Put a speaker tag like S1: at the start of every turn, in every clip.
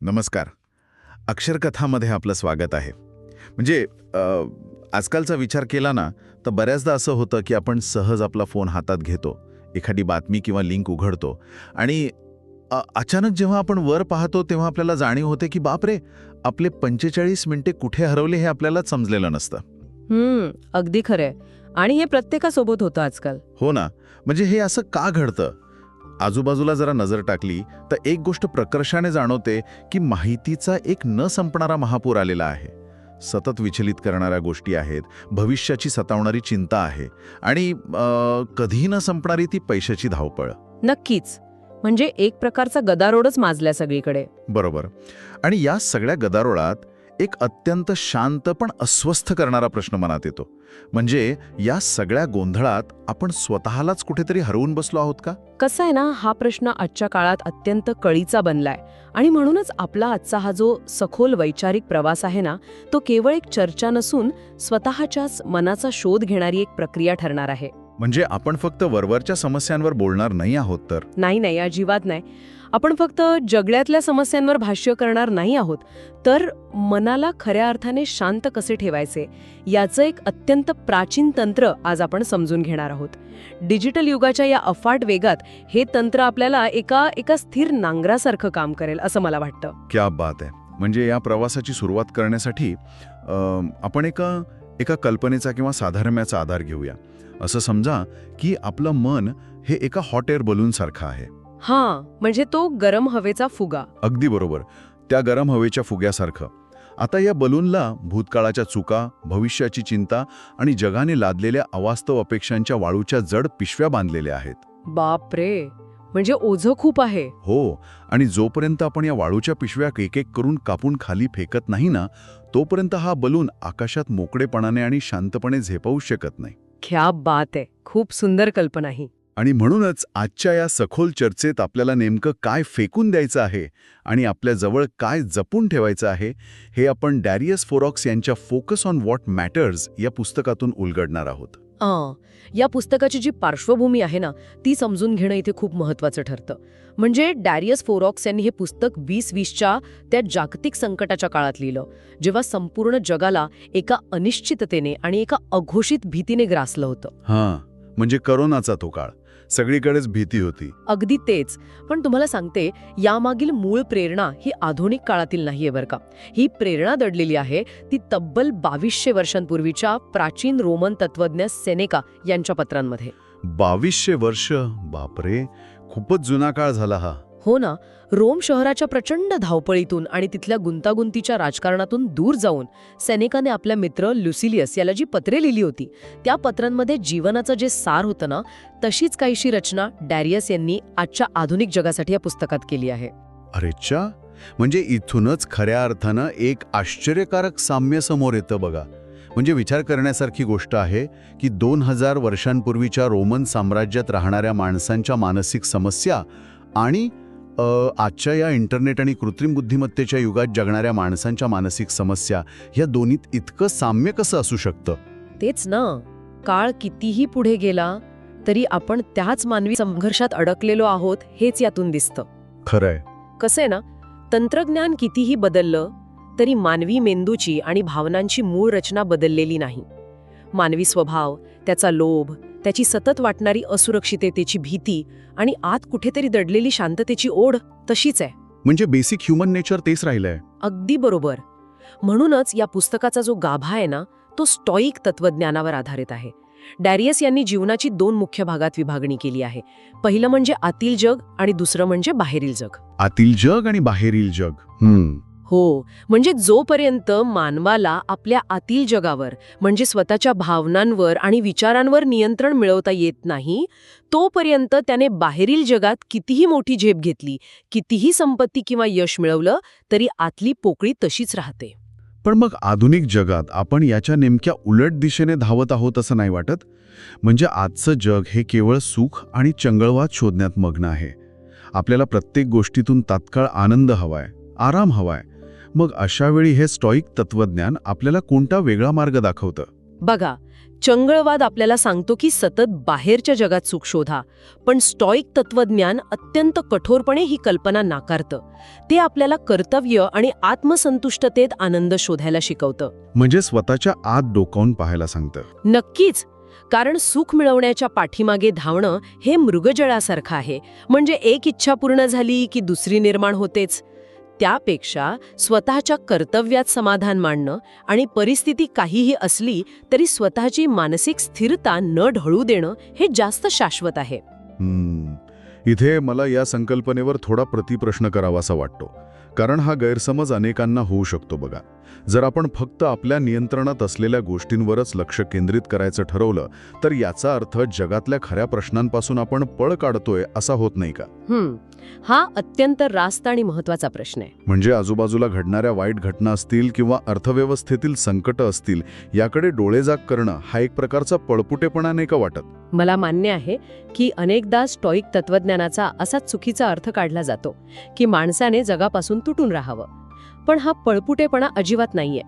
S1: नमस्कार. अक्षरकथामध्ये आपलं स्वागत आहे. म्हणजे आजकालचा विचार केला ना, तर बऱ्याचदा असं होतं की आपण सहज आपला फोन हातात घेतो, एखादी बातमी किंवा लिंक उघडतो आणि अचानक जेव्हा आपण वर पाहतो तेव्हा आपल्याला जाणीव होते की बापरे, आपले 45 मिनिटे कुठे हरवले हे आपल्यालाच समजलेलं नसतं.
S2: अगदी खरंय. आणि हे प्रत्येकासोबत होतं आजकाल.
S1: हो ना. म्हणजे हे असं का घडतं? आजूबाजूला जरा नजर टाकली तर एक गोष्ट प्रकर्षाने जाणवते की माहितीचा एक न संपणारा महापूर आलेला आहे. सतत विचलित करणाऱ्या गोष्टी आहेत, भविष्याची सतावणारी चिंता आहे आणि कधीही न संपणारी ती पैशाची धावपळ.
S2: नक्कीच. म्हणजे एक प्रकारचा गदारोळच माजलाय सगळीकडे.
S1: बरोबर. आणि या सगळ्या गदारोळात एक अत्यंत शांत पण अस्वस्थ करणारा प्रश्न मनात येतो. म्हणजे या सगळ्या गोंधळात आपण स्वतःलाच कुठेतरी हरवून बसलो आहोत का?
S2: कसं आहे ना, हा प्रश्न आजच्या काळात अत्यंत कळीचा बनलाय. आणि म्हणूनच आपला आजचा हा जो सखोल वैचारिक प्रवास आहे ना, तो केवळ एक चर्चा नसून स्वतःच्याच मनाचा शोध घेणारी एक प्रक्रिया ठरणार आहे.
S1: म्हणजे आपण फक्त वरवरच्या समस्यांवर बोलणार नाही आहोत तर?
S2: नाही, अजिबात नाही. आपण फक्त जगण्यातल्या समस्यांवर भाष्य करणार नाही आहोत, तर मनाला खऱ्या अर्थाने शांत कसे ठेवायचे याचं एक अत्यंत प्राचीन तंत्र आज आपण समजून घेणार आहोत. डिजिटल युगाच्या या अफाट वेगात हे तंत्र आपल्याला एका स्थिर नांगरासारखं काम करेल असं मला वाटतं.
S1: क्या बात आहे. म्हणजे या प्रवासाची सुरुवात करण्यासाठी आपण एका कल्पनेचा किंवा साधर्म्याचा आधार घेऊया. असं समजा की आपलं मन हे एका हॉट एअर बलूनसारखं आहे.
S2: म्हणजे तो गरम हवेचा फुगा.
S1: अगदी बरोबर. त्या गरम हवेच्या फुग्यासारखं. आता या बलूनला भूतकाळाच्या चुका, भविष्याची चिंता आणि जगाने लादलेल्या अवास्तव अपेक्षांच्या वाळूच्या जड पिशव्या बांधलेल्या आहेत.
S2: बापरे, म्हणजे ओझं खूप आहे.
S1: हो. आणि जोपर्यंत आपण या वाळूच्या पिशव्या एक एक करून कापून खाली फेकत नाही ना, तोपर्यंत हा बलून आकाशात मोकळेपणाने आणि शांतपणे झेपावू शकत नाही.
S2: क्या बात आहे. खूप सुंदर कल्पना ही.
S1: आणि म्हणूनच आजच्या या सखोल चर्चेत आपल्याला नेमकं काय फेकून द्यायचं आहे आणि आपल्या जवळ काय जपून ठेवायचं आहे हे आपण डॅरियस फोरॉक्स यांच्या फोकस ऑन व्हॉट मॅटर्स या पुस्तकातून उलगडणार आहोत.
S2: या पुस्तकाची जी पार्श्वभूमी आहे ना, ती समजून घेणं इथे खूप महत्वाचं ठरतं. म्हणजे डॅरियस फोरॉक्स यांनी हे पुस्तक 2020च्या त्या जागतिक संकटाच्या काळात लिहिलं, जेव्हा संपूर्ण जगाला एका अनिश्चिततेने आणि एका अघोषित भीतीने ग्रासलं होतं.
S1: म्हणजे करोनाचा तो काळ. सगळीकडेच भीती होती.
S2: अगदी तेच. पण तुम्हाला सांगते, यामागील मूळ प्रेरणा ही आधुनिक काळातील नाहीये बरं का. ही प्रेरणा दडलेली आहे ती तब्बल 2200 वर्षांपूर्वीच्या प्राचीन रोमन तत्वज्ञ सेनेका यांच्या पत्रांमध्ये.
S1: 2200 वर्ष? बापरे, खूपच जुना काळ झाला हा.
S2: हो ना. रोम शहराच्या प्रचंड धावपळीतून आणि तिथल्या गुंतागुंतीच्या राजकारणातून दूर जाऊन सेनेकाने आपल्या मित्र लुसिलियस याला जी पत्रे लिहिली होती, त्या पत्रांमध्ये जीवनाचं जे सार होतं ना, तशीच काहीशी रचना डॅरियस यांनी आजच्या आधुनिक जगासाठी या पुस्तकात केली आहे.
S1: अरेच्चा, म्हणजे इथूनच खऱ्या अर्थानं एक आश्चर्यकारक साम्य समोर येतं बघा. म्हणजे विचार करण्यासारखी गोष्ट आहे की 2000 वर्षांपूर्वीच्या रोमन साम्राज्यात राहणाऱ्या माणसांच्या मानसिक समस्या आणि आजच्या या इंटरनेट आणि कृत्रिम बुद्धिमत्तेच्या युगात जगणाऱ्या माणसांच्या मानसिक समस्या, या दोन्हीत इतकं साम्य कसं असू शकतं?
S2: तेच ना. काळ कितीही पुढे गेला तरी आपण त्याच मानवी संघर्षात अडकलेलो आहोत हेच यातून दिसतं.
S1: खरंय.
S2: कसं आहे ना, तंत्रज्ञान कितीही बदललं तरी मानवी मेंदूची आणि भावनांची मूळ रचना बदललेली नाही. मानवी स्वभाव, त्याचा लोभ, त्याची सतत वाटणारी असुरक्षिततेची भीती आणि आत कुठेतरी दडलेली शांततेची ओढ तशीच आहे.
S1: म्हणजे बेसिक ह्युमन नेचर तेच राहिलंय.
S2: अगदी बरोबर. म्हणूनच या पुस्तकाचा जो गाभा आहे ना, तो स्टॉईक तत्वज्ञानावर आधारित आहे. डॅरियस यांनी जीवनाची 2 मुख्य भागात विभागणी केली आहे. पहिलं म्हणजे आतील जग आणि दुसरं म्हणजे बाहेरील जग.
S1: आतील जग आणि बाहेरील जग.
S2: हो. म्हणजे जोपर्यंत मानवाला आपल्या आतील जगावर म्हणजे स्वतःच्या भावनांवर आणि विचारांवर नियंत्रण मिळवता येत नाही, तोपर्यंत त्याने बाहेरील जगात कितीही मोठी झेप घेतली, कितीही संपत्ती किंवा यश मिळवलं तरी आतली पोकळी तशीच राहते.
S1: पण मग आधुनिक जगात आपण याच्या नेमक्या उलट दिशेने धावत आहोत असं नाही वाटत? म्हणजे आजचं जग हे केवळ सुख आणि चंगळवाद शोधण्यात मग्न आहे. आपल्याला प्रत्येक गोष्टीतून तात्काळ आनंद हवाय, आराम हवाय. मग अशा वेळी हे स्टॉईक तत्वज्ञान आपल्याला कोणता वेगळा मार्ग दाखवतं?
S2: बघा, चंगळवाद आपल्याला सांगतो की सतत बाहेरच्या जगात चूक शोधा, पण स्टॉईक तत्वज्ञान अत्यंत कठोरपणे ही कल्पना नाकारतं. ते आपल्याला कर्तव्य आणि आत्मसंतुष्टतेत आनंद शोधायला शिकवतं.
S1: म्हणजे स्वतःच्या आत डोकावून पाहायला सांगतं.
S2: नक्कीच. कारण सुख मिळवण्याच्या पाठीमागे धावणं हे मृगजळासारखं आहे. म्हणजे एक इच्छा पूर्ण झाली की दुसरी निर्माण होतेच. त्यापेक्षा स्वतःच्या कर्तव्यात समाधान मानणं आणि परिस्थिती काहीही असली तरी स्वतःची मानसिक स्थिरता न ढळू देणं हे जास्त शाश्वत आहे.
S1: इथे मला या संकल्पनेवर थोडा प्रतिप्रश्न करावासा वाटतो. कारण हा गैरसमज अनेकांना होऊ शकतो बघा. जर आपण फक्त आपल्या नियंत्रणात असलेल्या गोष्टींवरच लक्ष केंद्रित करायचं ठरवलं तर याचा अर्थ जगातल्या खऱ्या प्रश्नांपासून आपण पळ काढतोय असा होत नाही का?
S2: हा अत्यंत रास्त आणि महत्वाचा प्रश्न आहे.
S1: म्हणजे आजूबाजूला घडणाऱ्या वाईट घटना असतील किंवा अर्थव्यवस्थेतील संकट असतील याकडे डोळेझाक करणं हा एक प्रकारचा पळपुटेपणा नाही का वाटत?
S2: मला मान्य आहे की अनेकदा स्टॉईक तत्वज्ञानाचा असाच चुकीचा अर्थ काढला जातो की माणसाने जगापासून तुटून राहावं. पण हा पळपुटेपणा अजिबात नाहीये.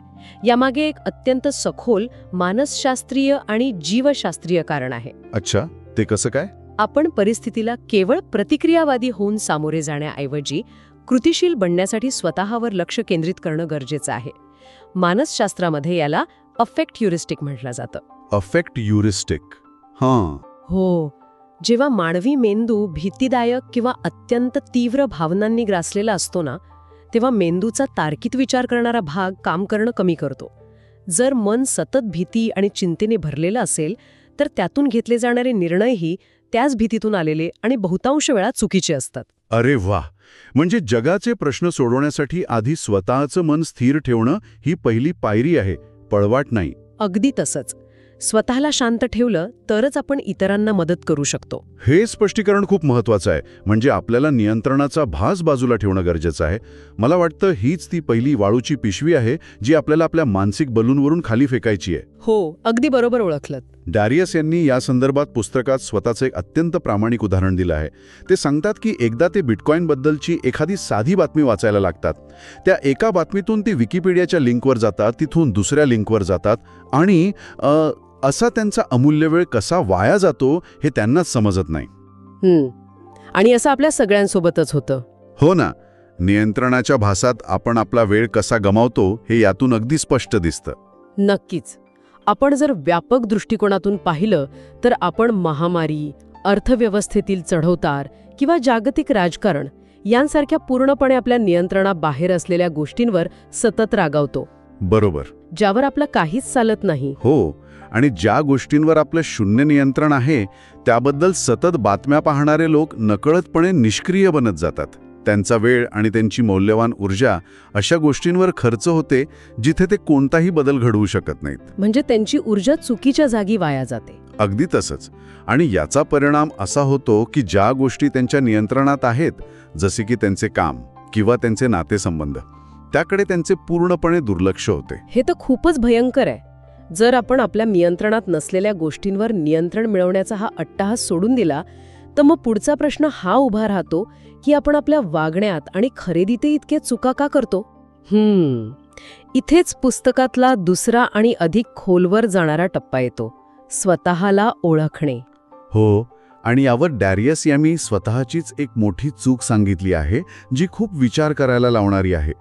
S2: यामागे एक अत्यंत सखोल मानसशास्त्रीय आणि जीवशास्त्रीय कारण आहे.
S1: अच्छा, ते कसं काय?
S2: आपण परिस्थितीला केवळ प्रतिक्रियावादी होऊन सामोरे जाण्याऐवजी कृतिशील बनण्यासाठी स्वतःवर लक्ष केंद्रित करणं गरजेचं आहे. मानसशास्त्रामध्ये याला अफेक्ट ह्युरिस्टिक म्हटलं जातं.
S1: Affect heuristic?
S2: हो. जेव्हा मानवी मेंदू भीतीदायक किंवा अत्यंत तीव्र भावनांनी ग्रासलेला असतो ना, तेव्हा मेंदूचा तार्किक विचार करणारा भाग काम करणं कमी करतो. जर मन सतत भीती आणि चिंतेने भरलेलं असेल तर त्यातून घेतले जाणारे निर्णयही त्याच भीतीतून आलेले आणि बहुतांश वेळा चुकीचे असतात.
S1: अरे वा! म्हणजे जगाचे प्रश्न सोडवण्यासाठी आधी स्वतःचं मन स्थिर ठेवणं ही पहिली पायरी आहे, पळवाट नाही.
S2: अगदी तसंच. स्वतःला शांत ठेवलं तरच आपण इतरांना मदत करू शकतो.
S1: हे स्पष्टीकरण खूप महत्वाचं आहे. म्हणजे आपल्याला नियंत्रणाचा भास बाजूला ठेवणं गरजेचं आहे. मला वाटतं हीच ती पहिली वाळूची पिशवी आहे जी आपल्याला आपल्या मानसिक बलूनवरून खाली फेकायची आहे.
S2: हो, अगदी बरोबर ओळखलं.
S1: डॅरियस यांनी या संदर्भात पुस्तकात स्वतःचं एक अत्यंत प्रामाणिक उदाहरण दिलं आहे. ते सांगतात की एकदा ते बिटकॉईनबद्दलची एखादी साधी बातमी वाचायला लागतात. त्या एका बातमीतून ते विकिपीडियाच्या लिंकवर जातात, तिथून दुसऱ्या लिंकवर जातात आणि असा त्यांचा अमूल्य वेळ कसा वाया जातो हे त्यांनाच समजत नाही.
S2: आणि असं आपल्या सगळ्यांसोबतच होतं.
S1: हो ना. नियंत्रणाच्या भासात आपण आपला वेळ कसा गमावतो हे यातून अगदी स्पष्ट दिसतं.
S2: नक्कीच. आपण जर व्यापक दृष्टिकोनातून पाहिलं तर आपण महामारी, अर्थव्यवस्थेतील चढउतार किंवा जागतिक राजकारण यांसारख्या पूर्णपणे आपल्या नियंत्रणाबाहेर असलेल्या गोष्टींवर सतत रागावतो.
S1: बरोबर.
S2: ज्यावर आपलं काहीच चालत नाही.
S1: हो. आणि ज्या गोष्टींवर आपलं शून्य नियंत्रण आहे त्याबद्दल सतत बातम्या पाहणारे लोक नकळतपणे निष्क्रिय बनत जातात. त्यांचा वेळ आणि त्यांची मौल्यवान ऊर्जा अशा गोष्टींवर खर्च होते जिथे ते कोणताही बदल घडवू शकत नाहीत.
S2: म्हणजे त्यांची ऊर्जा चुकीच्या जागी वाया जाते.
S1: अगदी तसंच. आणि याचा परिणाम असा होतो की ज्या गोष्टी त्यांच्या नियंत्रणात आहेत, जसे की त्यांचे काम किंवा त्यांचे नातेसंबंध, त्याकडे त्यांचे पूर्णपणे दुर्लक्ष होते.
S2: हे तर खूपच भयंकर आहे. जर आपण आपल्या नियंत्रणात नसलेल्या गोष्टींवर नियंत्रण मिळवण्याचा हा अट्टाहास सोडून दिला तर मग पुढचा प्रश्न हा उभा राहतो की आपण आपल्या वागण्यात आणि खरेदीतही इतके चुका का करतो? इथेच पुस्तकातला दुसरा आणि अधिक खोलवर जाणारा टप्पा येतो, स्वतःला ओळखणे.
S1: हो. आणि यावर डॅरियस यांनी स्वतःचीच एक मोठी चूक सांगितली आहे जी खूप विचार करायला लावणारी आहे.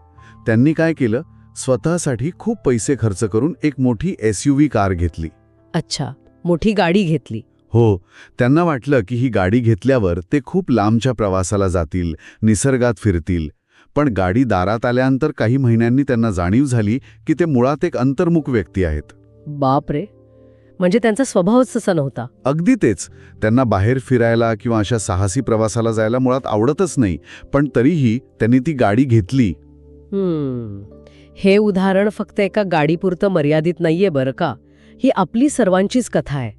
S1: त्यांनी काय केलं? स्वतःसाठी खूप पैसे खर्च करून एक मोठी SUV कार घेतली.
S2: अच्छा, मोठी गाडी घेतली.
S1: हो. त्यांना वाटलं की ही गाडी घेतल्यावर ते खूप लांबच्या प्रवासाला जातील, निसर्गात फिरतील. पण गाडी दारात आल्यानंतर काही महिन्यांनी त्यांना जाणीव झाली की ते मुळात एक अंतर्मुख व्यक्ती आहेत.
S2: बापरे. म्हणजे त्यांचा स्वभावच तसा नव्हता.
S1: अगदी तेच. त्यांना बाहेर फिरायला किंवा अशा साहसी प्रवासाला जायला मुळात आवडतच नाही. पण तरीही त्यांनी ती गाडी घेतली.
S2: हे उदाहरण फक्त एका गाडीपुरतं मर्यादित नाहीये बरं का. ही आपली सर्वांचीच कथा आहे.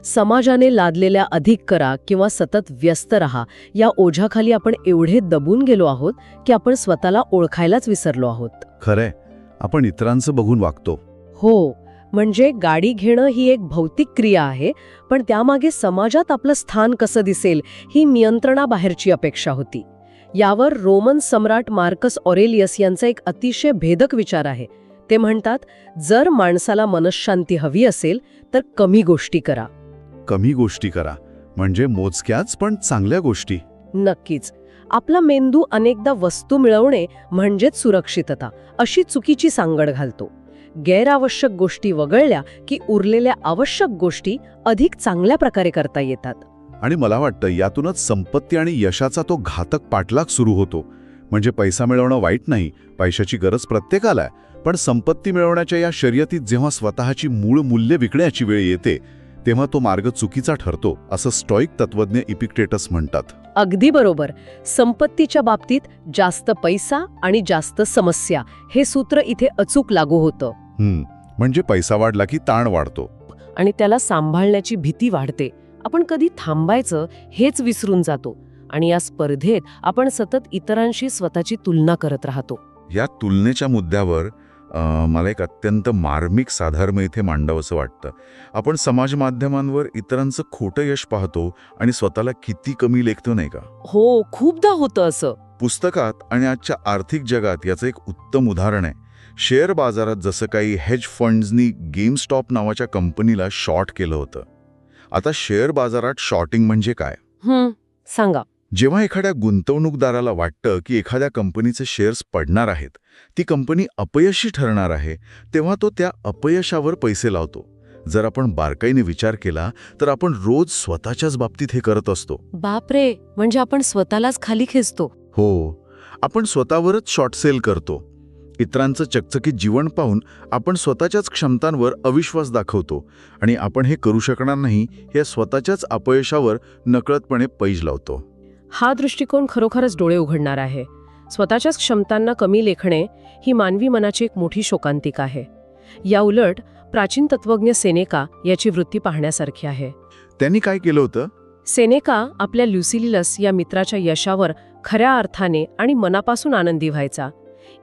S2: समाजाने लादलेल्या अधिक करा किंवा सतत व्यस्त रहा या ओझ्याखाली आपण एवढे दबून गेलो आहोत की आपण स्वतःला ओळखायलाच विसरलो आहोत.
S1: खरंय. आपण इतरांचं बघून वागतो.
S2: हो. म्हणजे गाडी घेणं ही एक भौतिक क्रिया आहे, पण त्यामागे समाजात आपलं स्थान कसं दिसेल ही नियंत्रणाबाहेरची अपेक्षा होती. यावर रोमन सम्राट मार्कस ऑरेलियस यांचा एक अतिशय भेदक विचार आहे. ते म्हणतात, जर माणसाला मनःशांती हवी असेल तर कमी गोष्टी करा.
S1: कमी गोष्टी करा म्हणजे मोजक्याच पण चांगल्या गोष्टी.
S2: नक्कीच. आपला मेंदू अनेकदा वस्तू मिळवणे म्हणजेच सुरक्षितता अशी चुकीची सांगड घालतो. गैरावश्यक गोष्टी वगळल्या की उरलेल्या आवश्यक गोष्टी अधिक चांगल्या प्रकारे करता येतात.
S1: आणि मला वाटतं यातूनच संपत्ती आणि यशाचा तो घातक पाठलाग सुरू होतो. म्हणजे पैसा मिळवणं वाईट नाही, पैशाची गरज प्रत्येकाला आहे, पण संपत्ती मिळवण्याच्या या शर्यतीत जेव्हा स्वतःची मूळ मूल्य विकण्याची वेळ येते तेव्हा तो मार्ग चुकीचा ठरतो, असं स्टॉईक तत्वज्ञ इपिक्टेटस म्हणतात.
S2: अगदी बरोबर. संपत्तीच्या बाबतीत जास्त पैसा आणि जास्त समस्या हे सूत्र इथे अचूक लागू होतं.
S1: म्हणजे पैसा वाढला की ताण वाढतो
S2: आणि त्याला सांभाळण्याची भीती वाढते. आपण कधी थांबायचं हेच विसरून जातो आणि या स्पर्धेत आपण सतत इतरांशी स्वतःची तुलना करत राहतो.
S1: या तुलनेच्या मुद्द्यावर मला एक अत्यंत मार्मिक साधर्म इथे मांडावंसं वाटतं. आपण समाज माध्यमांवर इतरांचं खोटं यश पाहतो आणि स्वतःला किती कमी लेखतो नाही का?
S2: हो, खूपदा होतं असं.
S1: पुस्तकात आणि आजच्या आर्थिक जगात याचं एक उत्तम उदाहरण आहे. शेअर बाजारात जसं काही हेज फंड्सनी गेमस्टॉप नावाच्या कंपनीला शॉर्ट केलं होतं. आता शेअर बाजारात शॉर्टिंग म्हणजे काय?
S2: सांगा.
S1: जेव्हा एखाद्या गुंतवणूकदाराला वाटतं की एखाद्या कंपनीचे शेअर्स पडणार आहेत, ती कंपनी अपयशी ठरणार आहे, तेव्हा तो त्या अपयशावर पैसे लावतो. जर आपण बारकाईने विचार केला तर आपण रोज स्वतःच्याच बाबतीत हे करत असतो.
S2: बापरे, म्हणजे आपण स्वतःलाच खाली खेचतो.
S1: हो, आपण स्वतःवरच शॉर्ट सेल करतो. इतरांचं चकचकीत जीवन पाहून आपण स्वतःच्याच क्षमतांवर अविश्वास दाखवतो आणि आपण हे करू शकणार नाही या स्वतःच्याच अपयशावर नकळतपणे पैज लावतो.
S2: हा दृष्टिकोन खरोखरच डोळे उघडणार आहे. स्वतःच्याच क्षमतांना कमी लेखणे ही मानवी मनाची एक मोठी शोकांतिका आहे. या उलट प्राचीन तत्वज्ञ सेनेका याची वृत्ती पाहण्यासारखी आहे.
S1: त्यांनी काय केलं होतं?
S2: सेनेका आपल्या ल्युसिलिलस या मित्राच्या यशावर खऱ्या अर्थाने आणि मनापासून आनंदी व्हायचा.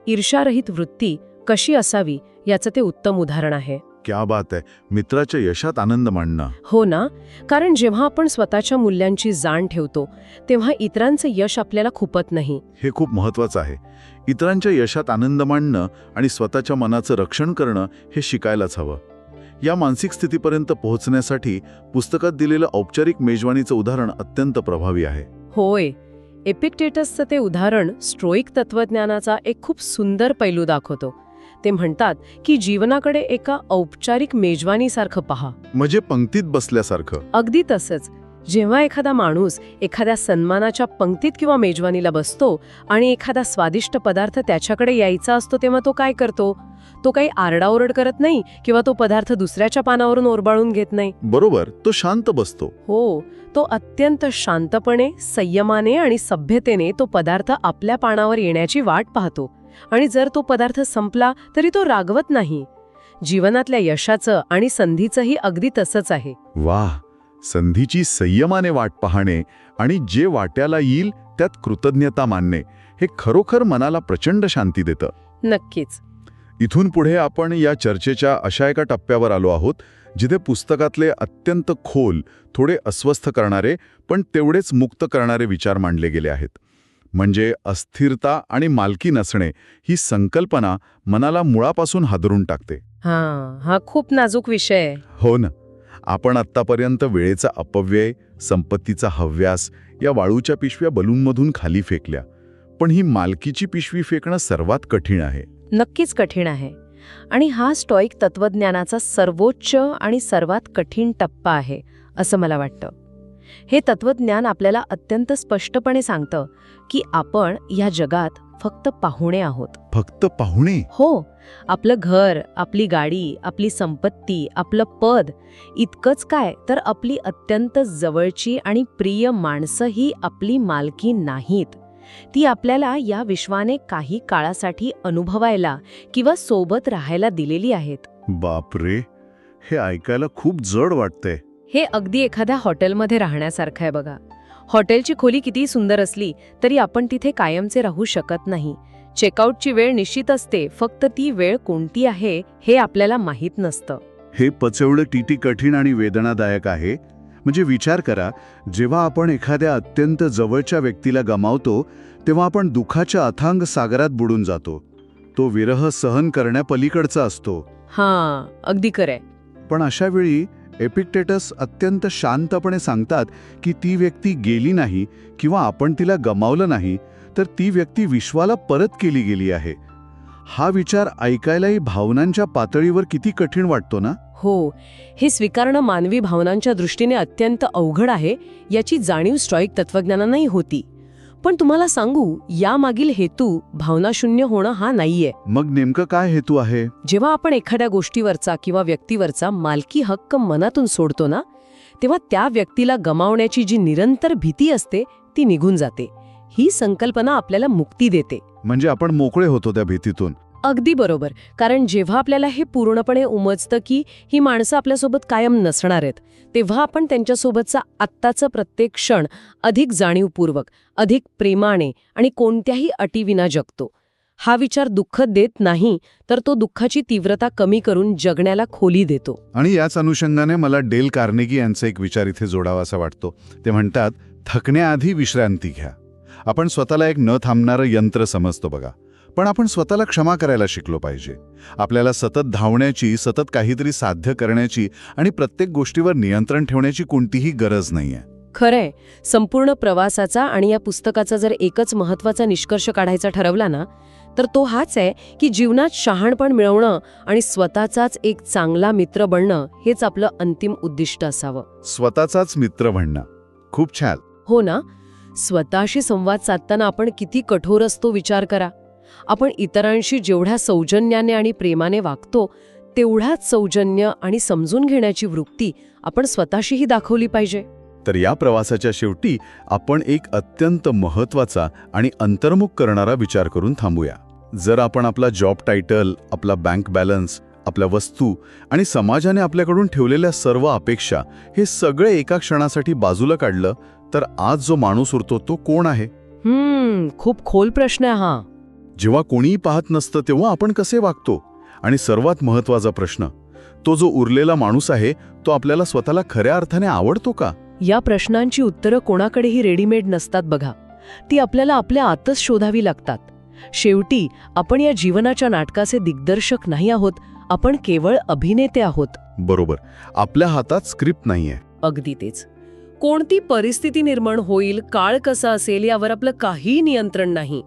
S2: ईर्ष्यारहित वृत्ती कशी असावी याचं ते उत्तम उदाहरण आहे.
S1: क्या बात आहे, मित्राच्या यशात आनंद मानणं.
S2: हो ना, कारण जेव्हा आपण स्वतःच्या मूल्यांची जाण ठेवतो तेव्हा इतरांचं यश आपल्याला खुपत नाही.
S1: हे खूप महत्वाचं आहे. इतरांच्या यशात आनंद मानणं आणि स्वतःच्या मनाचं रक्षण करणं हे शिकायलाच हवं. या मानसिक स्थितीपर्यंत पोहोचण्यासाठी पुस्तकात दिलेलं औपचारिक मेजवानीचं उदाहरण अत्यंत प्रभावी आहे.
S2: होय, एपिक्टेटसचं ते उदाहरण स्टोईक तत्वज्ञानाचा एक खूप सुंदर पैलू दाखवतो. ते म्हणतात की जीवनाकडे एका औपचारिक मेजवानीसारखं पहा.
S1: म्हणजे पंक्तीत बसल्यासारखं.
S2: अगदी तसंच. जेव्हा एखादा माणूस एखाद्या सन्मानाच्या पंक्तीत किंवा मेजवानीला बसतो आणि एखादा स्वादिष्ट पदार्थ त्याच्याकडे यायचा असतो तेव्हा तो काय करतो? तो काही आरडाओरड करत नाही किंवा तो पदार्थ दुसऱ्याच्या पानावरून ओरबाळून घेत नाही.
S1: बरोबर, तो शांत बसतो.
S2: हो, तो अत्यंत शांतपणे, संयमाने आणि सभ्यतेने तो पदार्थ आपल्या पानावर येण्याची वाट पाहतो. आणि जर तो पदार्थ संपला तरी तो रागवत नाही. जीवनातल्या यशाचं आणि संधीचंही अगदी तसंच आहे.
S1: वाह, संधीची संयमाने वाट पाहणे आणि जे वाट्याला येईल त्यात कृतज्ञता मानणे हे खरोखर मनाला प्रचंड शांती देतं.
S2: नक्कीच.
S1: इथून पुढे आपण या चर्चेच्या अशा एका टप्प्यावर आलो आहोत जिथे पुस्तकातले अत्यंत खोल, थोडे अस्वस्थ करणारे पण तेवढेच मुक्त करणारे विचार मांडले गेले आहेत. म्हणजे अस्थिरता आणि मालकी नसणे ही संकल्पना मनाला मुळापासून हादरून टाकते.
S2: हा खूप नाजूक विषय आहे.
S1: हो ना. आपण आत्तापर्यंत वेळेचा अपव्यय, संपत्तीचा हव्यास या वाळूच्या पिशव्या बलूनमधून खाली फेकल्या, पण ही मालकीची पिशवी फेकणं सर्वात कठीण आहे.
S2: नक्कीच कठीण आहे. आणि हा स्टोईक तत्वज्ञानाचा सर्वोच्च आणि सर्वात कठीण टप्पा आहे असं मला वाटतं. हे तत्वज्ञान आपल्याला अत्यंत स्पष्टपणे सांगतं की आपण या जगात फक्त पाहुणे आहोत.
S1: फक्त पाहुणे?
S2: हो. आपलं घर, आपली गाडी, आपली संपत्ती, आपलं पद, इतकंच काय तर आपली अत्यंत जवळची आणि प्रिय माणसं ही आपली मालकी नाहीत. ती आपल्याला या विश्वाने काही काळासाठी अनुभवायला किंवा सोबत राहायला दिलेली आहेत.
S1: बापरे, हे ऐकायला खूप जड वाटतंय.
S2: हे अगदी एखाद्या हॉटेलमध्ये राहण्यासारखं आहे बघा. हॉटेलची खोली किती सुंदर असली तरी आपण तिथे कायमचे राहू शकत नाही. चेकआउटची वेळ निश्चित असते, फक्त ती वेळ कोणती आहे हे आपल्याला माहीत नसतं.
S1: हे पचवणं किती कठीण आणि वेदनादायक आहे. म्हणजे विचार करा, जेव्हा आपण एखाद्या अत्यंत जवळच्या व्यक्तीला गमावतो तेव्हा आपण दुःखाच्या अथांग सागरात बुडून जातो. तो विरह सहन करण्यापलीकडचा असतो.
S2: हां, अगदी खरंय.
S1: पण अशा वेळी एपिक्टेटस अत्यंत शांतपणे सांगतात की ती व्यक्ती गेली नाही किंवा आपण तिला गमावलं नाही, तर ती व्यक्ती विश्वाला परत केली गेली आहे. हा विचार ऐकायलाही भावनांच्या पातळीवर किती कठीण वाटतो ना.
S2: हो, हे स्वीकारणं मानवी भावनांच्या दृष्टीने अत्यंत अवघड आहे, याची जाणीव स्टॉईक तत्त्वज्ञानांनाही होती. पण तुम्हाला सांगू, यामागील हेतू भावनाशून्य होणं हा नाहीये.
S1: मग नेमकं काय हेतू आहे?
S2: जेव्हा आपण एखाद्या गोष्टीवरचा किंवा व्यक्तीवरचा मालकी हक्क मनातून सोडतो ना, तेव्हा त्या व्यक्तीला गमावण्याची जी निरंतर भीती असते ती निघून जाते. ही संकल्पना आपल्याला मुक्ती देते.
S1: म्हणजे आपण मोकळे होतो त्या भीतीतून.
S2: अगदी बरोबर. कारण जेव्हा आपल्याला हे पूर्णपणे उमजतं की ही माणसं आपल्यासोबत कायम नसणार आहेत, तेव्हा आपण त्यांच्यासोबतचा आत्ताचा प्रत्येक क्षण अधिक जाणीवपूर्वक, अधिक प्रेमाने आणि कोणत्याही अटीविना जगतो. हा विचार दुःख देत नाही, तर तो दुःखाची तीव्रता कमी करून जगण्याला खोली देतो.
S1: आणि याच अनुषंगाने मला डेल कार्नेगी यांचा एक विचार इथे जोडावा असा वाटतो. ते म्हणतात, थकण्याआधी विश्रांती घ्या. आपण स्वतःला एक न थांबणारं यंत्र समजतो बघा, पण आपण स्वतःला क्षमा करायला शिकलो पाहिजे. आपल्याला सतत धावण्याची, सतत काहीतरी साध्य करण्याची आणि प्रत्येक गोष्टीवर नियंत्रण ठेवण्याची कोणतीही गरज नाहीये.
S2: खरंय, संपूर्ण प्रवासाचा आणि या पुस्तकाचा जर एकच महत्वाचा निष्कर्ष काढायचा ठरवला ना, तर तो हाच आहे की जीवनात शहाणपण मिळवणं आणि स्वतःचाच एक चांगला मित्र बनणं हेच आपलं अंतिम उद्दिष्ट असावं.
S1: स्वतःचाच मित्र बनणं. खूप छान.
S2: हो ना. स्वतःशी संवाद साधताना आपण किती कठोर असतो विचार करा. आपण इतरांशी जेवढ्या सौजन्याने आणि प्रेमाने वागतो, तेवढ्याच सौजन्य आणि समजून घेण्याची वृत्ती आपण स्वतःशीही दाखवली पाहिजे.
S1: तर या प्रवासाच्या शेवटी आपण एक अत्यंत महत्त्वाचा आणि अंतर्मुख करणारा विचार करून थांबूया. जर आपण आपला जॉब टायटल, आपला बँक बॅलन्स, आपल्या वस्तू आणि समाजाने आपल्याकडून ठेवलेल्या सर्व अपेक्षा हे सगळे एका क्षणासाठी बाजूला काढलं, तर आज जो माणूस उरतो तो कोण आहे?
S2: खूप खोल प्रश्न आहे हा.
S1: जेव्हा कोणीही पाहत नसतं तेव्हा आपण कसे वागतो? आणि सर्वात महत्त्वाचा प्रश्न, तो जो उरलेला माणूस आहे तो आपल्याला स्वतःला खऱ्या अर्थाने आवडतो का?
S2: या प्रश्नांची उत्तरं कोणाकडेही रेडीमेड नसतात बघा. ती आपल्याला आपल्या आतच शोधावी लागतात. शेवटी आपण या जीवनाच्या नाटकाचे दिग्दर्शक नाही आहोत, आपण केवळ अभिनेते आहोत.
S1: बरोबर. आपल्या हातात स्क्रिप्ट नाहीये.
S2: अगदी तेच. कोणती परिस्थिती निर्माण होईल, काळ कसा असेल यावर आपलं काही नियंत्रण नाही.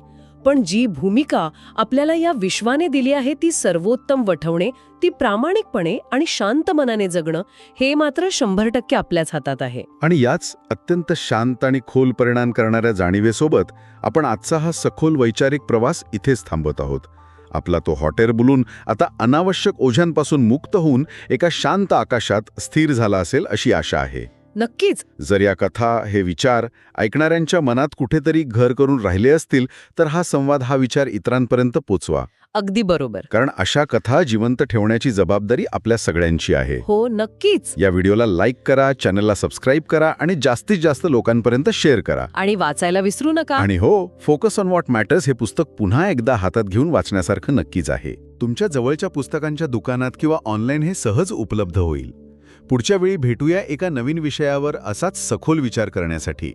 S2: पण जी भूमिका आपल्याला या विश्वाने दिली आहे ती सर्वोत्तम वठवणे, ती प्रामाणिकपणे आणि शांत मनाने जगणं, हे मात्र 100% आपल्याच हातात आहे.
S1: आणि याच अत्यंत शांत आणि खोल परिणाम करणाऱ्या जाणीवेसोबत आपण आजचा हा सखोल वैचारिक प्रवास इथेच थांबवत आहोत. आपला तो हॉट एअर बलून आता अनावश्यक ओझ्यांपासून मुक्त होऊन एका शांत आकाशात स्थिर झाला असेल अशी आशा आहे.
S2: नक्कीच.
S1: जर या कथा, हे विचार ऐकणाऱ्यांच्या मनात कुठेतरी घर करून राहिले असतील, तर हा संवाद, हा विचार इतरांपर्यंत पोचवा.
S2: अगदी बरोबर.
S1: कारण अशा कथा जिवंत ठेवण्याची जबाबदारी आपल्या सगळ्यांची आहे.
S2: हो, नक्कीच.
S1: या व्हिडिओला लाईक करा, चॅनलला सबस्क्राईब करा आणि जास्तीत जास्त लोकांपर्यंत शेअर करा.
S2: आणि वाचायला विसरू नका.
S1: आणि हो, फोकस ऑन व्हॉट मॅटर्स हे पुस्तक पुन्हा एकदा हातात घेऊन वाचण्यासारखं नक्कीच आहे. तुमच्या जवळच्या पुस्तकांच्या दुकानात किंवा ऑनलाईन हे सहज उपलब्ध होईल. पुढच्या वेळी भेटूया एका नवीन विषयावर असाच सखोल विचार करण्यासाठी.